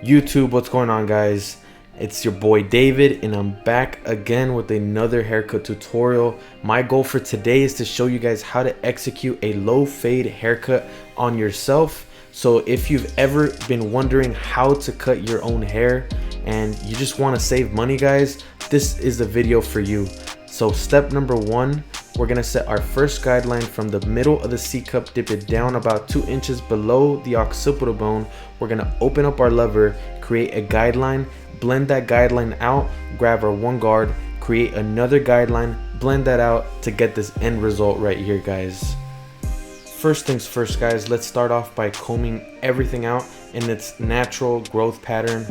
YouTube, what's going on, guys? It's your boy David, and I'm back again with another haircut tutorial. My goal for today is to show you guys how to execute a low fade haircut on yourself. So if you've ever been wondering how to cut your own hair and you just want to save money, guys, this is the video for you. So step number one, we're gonna set our first guideline from the middle of the C cup, dip it down about 2 inches below the occipital bone. We're gonna open up our lever, create a guideline, blend that guideline out, grab our one guard, create another guideline, blend that out to get this end result right here, guys. First things first, guys, let's start off by combing everything out in its natural growth pattern.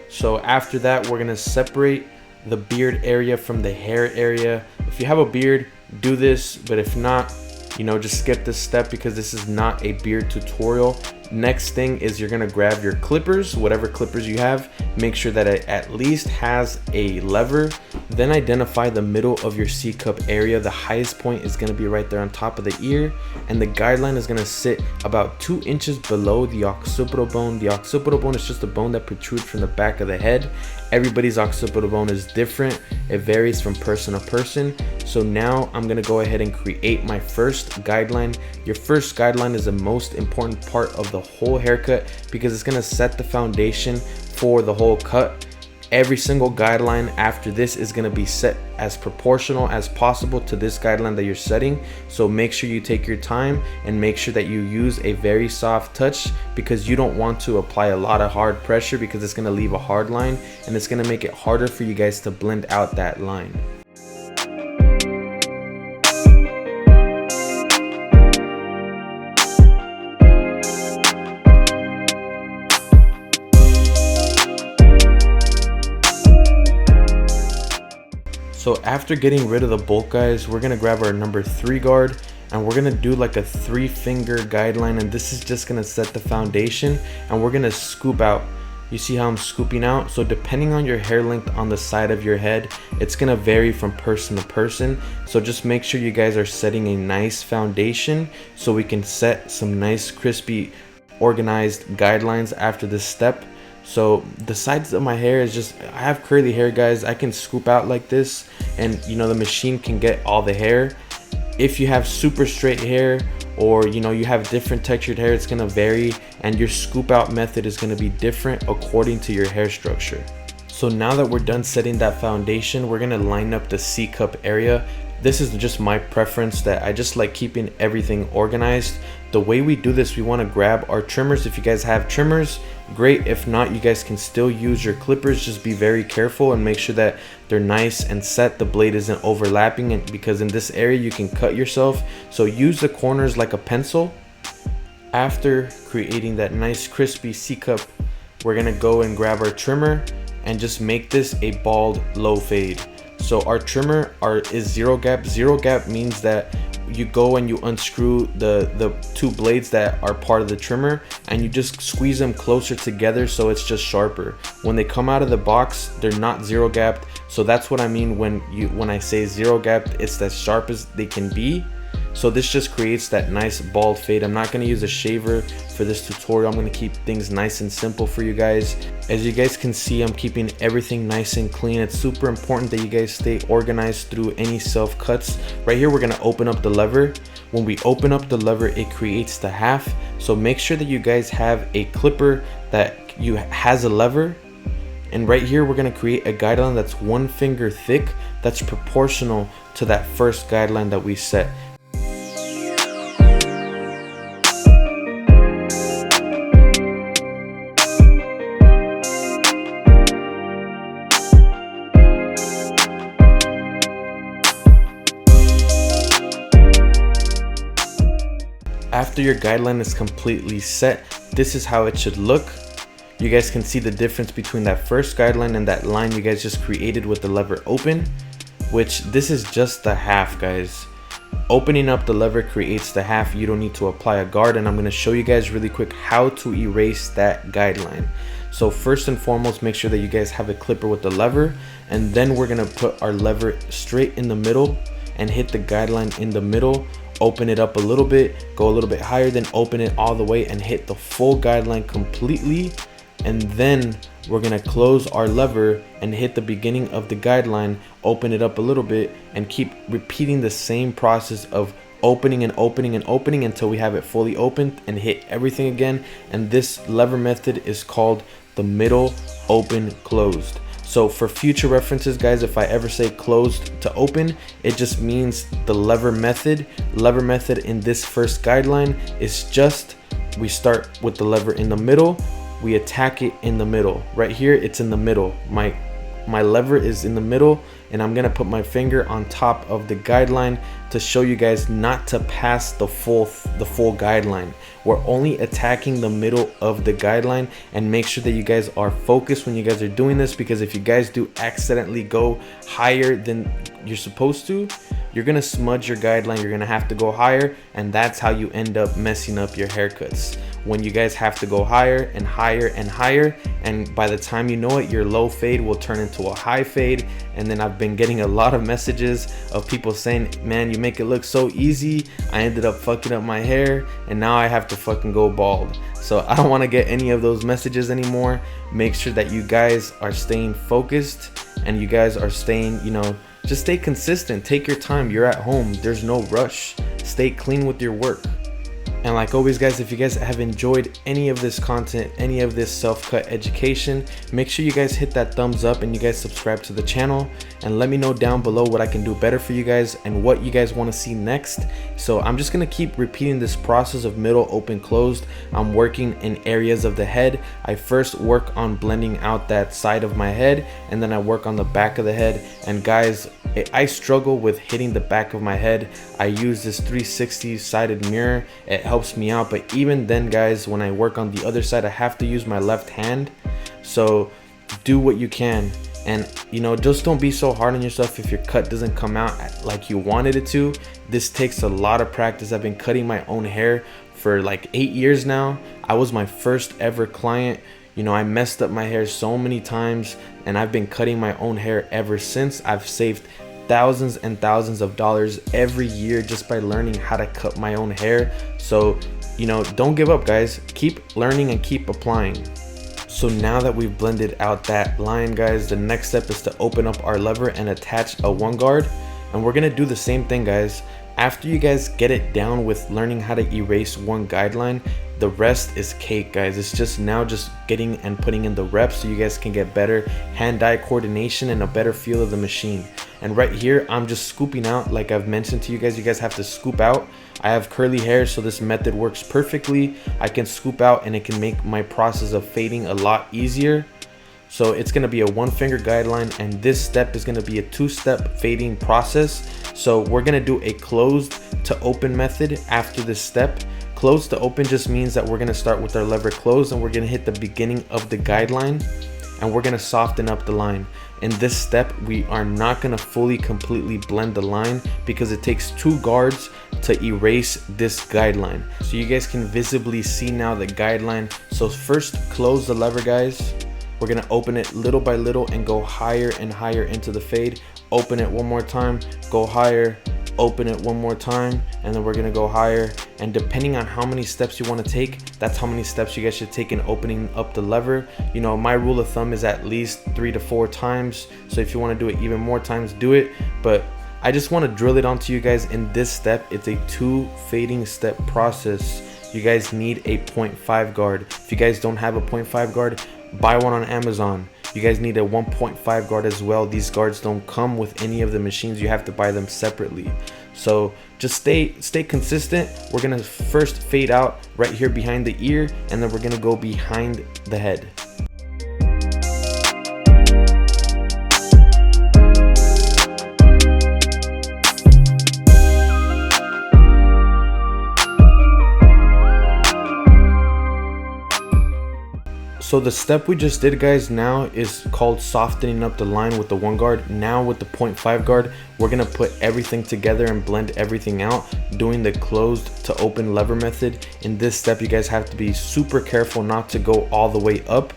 So after that, we're gonna separate the beard area from the hair area. If you have a beard, do this, but if not, just skip this step because this is not a beard tutorial. Next thing is you're gonna grab your clippers, whatever clippers you have, make sure that it at least has a lever. Then identify the middle of your C cup area. The highest point is gonna be right there on top of the ear, and the guideline is gonna sit about 2 inches below the occipital bone. The occipital bone is just a bone that protrudes from the back of the head. Everybody's occipital bone is different. It varies from person to person. So now I'm gonna go ahead and create my first guideline. Your first guideline is the most important part of the whole haircut because it's gonna set the foundation for the whole cut. Every single guideline after this is going to be set as proportional as possible to this guideline that you're setting. So make sure you take your time and make sure that you use a very soft touch because you don't want to apply a lot of hard pressure because it's going to leave a hard line and it's going to make it harder for you guys to blend out that line. So after getting rid of the bulk, guys, we're gonna grab our number 3 guard and we're gonna do like a 3-finger guideline, and this is just gonna set the foundation, and we're gonna scoop out. You see how I'm scooping out? So depending on your hair length on the side of your head, it's gonna vary from person to person. So just make sure you guys are setting a nice foundation so we can set some nice crispy organized guidelines after this step. So the sides of my hair is just, I have curly hair, guys. I can scoop out like this and the machine can get all the hair. If you have super straight hair or you have different textured hair, it's gonna vary and your scoop out method is gonna be different according to your hair structure. So now that we're done setting that foundation, we're gonna line up the C cup area. This is just my preference, that I just like keeping everything organized. The way we do this, we want to grab our trimmers. If you guys have trimmers, great. If not, you guys can still use your clippers. Just be very careful and make sure that they're nice and set. The blade isn't overlapping, and because in this area you can cut yourself. So use the corners like a pencil. After creating that nice crispy C cup, we're gonna go and grab our trimmer and just make this a bald low fade. So our trimmer is zero gap. Zero gap means that you go and you unscrew the 2 blades that are part of the trimmer and you just squeeze them closer together so it's just sharper. When they come out of the box, they're not zero gapped. So that's what I mean when I say zero gapped, it's as sharp as they can be. So this just creates that nice bald fade. I'm not gonna use a shaver for this tutorial. I'm gonna keep things nice and simple for you guys. As you guys can see, I'm keeping everything nice and clean. It's super important that you guys stay organized through any self cuts. Right here, we're gonna open up the lever. When we open up the lever, it creates the half. So make sure that you guys have a clipper that has a lever. And right here, we're gonna create a guideline that's 1 finger thick, that's proportional to that first guideline that we set. After your guideline is completely set, this is how it should look. You guys can see the difference between that first guideline and that line you guys just created with the lever open, which this is just the half, guys. Opening up the lever creates the half. You don't need to apply a guard, and I'm going to show you guys really quick how to erase that guideline. So first and foremost, make sure that you guys have a clipper with the lever, and then we're going to put our lever straight in the middle and hit the guideline in the middle. Open it up a little bit, go a little bit higher, then open it all the way and hit the full guideline completely. and then we're gonna close our lever and hit the beginning of the guideline, open it up a little bit, and keep repeating the same process of opening and opening and opening until we have it fully opened, and hit everything again. And this lever method is called the middle open closed. So for future references, guys, if I ever say closed to open, it just means the lever method. Lever method in this first guideline is just, we start with the lever in the middle, we attack it in the middle. Right here, it's in the middle. My lever is in the middle, and I'm gonna put my finger on top of the guideline to show you guys not to pass the full guideline. We're only attacking the middle of the guideline, and make sure that you guys are focused when you guys are doing this, because if you guys do accidentally go higher than you're supposed to, you're gonna smudge your guideline. You're gonna have to go higher, and that's how you end up messing up your haircuts. When you guys have to go higher and higher and higher, and by the time you know it, your low fade will turn into a high fade. And then I've been getting a lot of messages of people saying, man, you make it look so easy, I ended up fucking up my hair and now I have to fucking go bald. So I don't want to get any of those messages anymore. Make sure that you guys are staying focused, and you guys are staying, you know, just stay consistent. Take your time. You're at home. There's no rush. Stay clean with your work. And like always, guys, if you guys have enjoyed any of this content, any of this self-cut education, make sure you guys hit that thumbs up and you guys subscribe to the channel, and let me know down below what I can do better for you guys and what you guys want to see next. So I'm just going to keep repeating this process of middle, open, closed. I'm working in areas of the head. I first work on blending out that side of my head, and then I work on the back of the head. And guys, I struggle with hitting the back of my head. I use this 360 sided mirror. It helps me out, but even then, guys, when I work on the other side, I have to use my left hand. So do what you can, and you know, just don't be so hard on yourself if your cut doesn't come out like you wanted it to. This takes a lot of practice. I've been cutting my own hair for like 8 years now. I was my first ever client. You know, I messed up my hair so many times, and I've been cutting my own hair ever since. I've saved thousands and thousands of dollars every year just by learning how to cut my own hair. So, you know, don't give up, guys. Keep learning and keep applying. So now that we've blended out that line, guys, the next step is to open up our lever and attach a one guard. And we're gonna do the same thing, guys. After you guys get it down with learning how to erase one guideline, the rest is cake, guys. It's just now just getting and putting in the reps so you guys can get better hand-eye coordination and a better feel of the machine. And right here, I'm just scooping out. Like I've mentioned to you guys have to scoop out. I have curly hair, so this method works perfectly. I can scoop out, and it can make my process of fading a lot easier. So it's gonna be a one finger guideline, and this step is gonna be a two-step fading process. So we're gonna do a closed to open method after this step. Closed to open just means that we're gonna start with our lever closed, and we're gonna hit the beginning of the guideline, and we're gonna soften up the line. In this step, we are not gonna fully completely blend the line because it takes two guards to erase this guideline. So you guys can visibly see now the guideline. So first, close the lever, guys. We're gonna open it little by little and go higher and higher into the fade. Open it one more time, go higher, open it one more time, and then we're gonna go higher. And depending on how many steps you want to take, that's how many steps you guys should take in opening up the lever. You know, my rule of thumb is at least 3 to 4 times. So if you want to do it even more times, do it. But I just want to drill it onto you guys. In this step, it's a 2 fading step process. You guys need a 0.5 guard. If you guys don't have a 0.5 guard, buy one on Amazon. You guys need a 1.5 guard as well. These guards don't come with any of the machines. You have to buy them separately. So just stay consistent. We're gonna first fade out right here behind the ear, and then we're gonna go behind the head. So the step we just did, guys, now is called softening up the line with the one guard. Now with the 0.5 guard, we're gonna put everything together and blend everything out, doing the closed to open lever method. In this step, you guys have to be super careful not to go all the way up.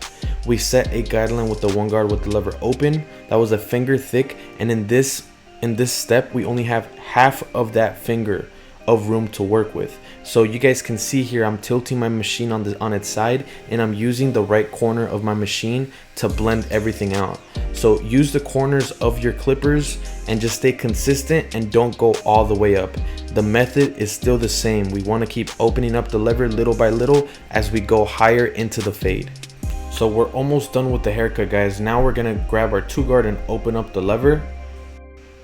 We set a guideline with the one guard with the lever open. That was a finger thick, and in this step, we only have half of that finger of room to work with. So you guys can see here, I'm tilting my machine on its side, and I'm using the right corner of my machine to blend everything out. So use the corners of your clippers and just stay consistent and don't go all the way up. The method is still the same. We want to keep opening up the lever little by little as we go higher into the fade. So we're almost done with the haircut, guys. Now we're gonna grab our 2 guard and open up the lever.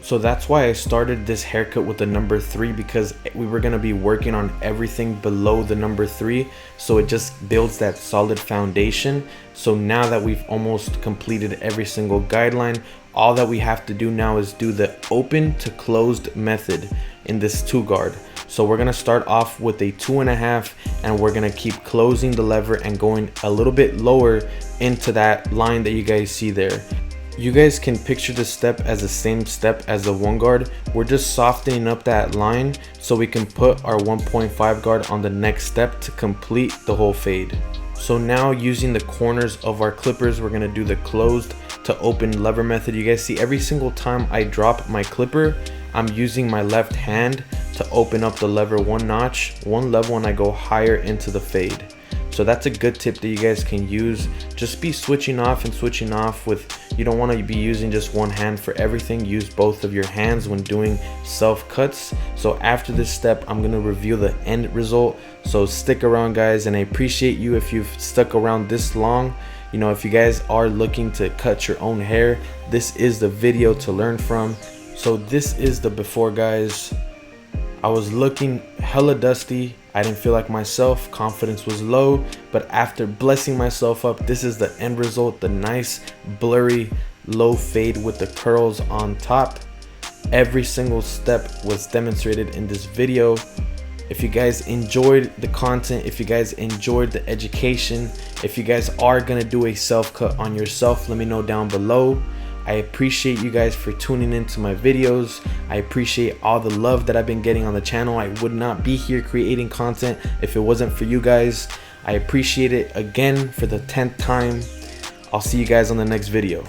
So that's why I started this haircut with the number 3, because we were gonna be working on everything below the number 3. So it just builds that solid foundation. So now that we've almost completed every single guideline, all that we have to do now is do the open to closed method in this 2 guard. So we're gonna start off with a 2.5, and we're gonna keep closing the lever and going a little bit lower into that line that you guys see there. You guys can picture the step as the same step as the 1 guard. We're just softening up that line so we can put our 1.5 guard on the next step to complete the whole fade. So now, using the corners of our clippers, we're gonna do the closed to open lever method. You guys see every single time I drop my clipper, I'm using my left hand to open up the lever 1 notch, 1 level, and I go higher into the fade. So that's a good tip that you guys can use. Just be switching off and switching off with, you don't want to be using just 1 hand for everything. Use both of your hands when doing self cuts. So after this step, I'm going to reveal the end result. So stick around, guys, and I appreciate you if you've stuck around this long. You know, if you guys are looking to cut your own hair, this is the video to learn from. So this is the before, guys. I was looking hella dusty. I didn't feel like myself, confidence was low, but after blessing myself up, this is the end result, the nice blurry low fade with the curls on top. Every single step was demonstrated in this video. If you guys enjoyed the content, if you guys enjoyed the education, if you guys are gonna do a self cut on yourself, let me know down below. I appreciate you guys for tuning into my videos. I appreciate all the love that I've been getting on the channel. I would not be here creating content if it wasn't for you guys. I appreciate it again for the 10th time. I'll see you guys on the next video.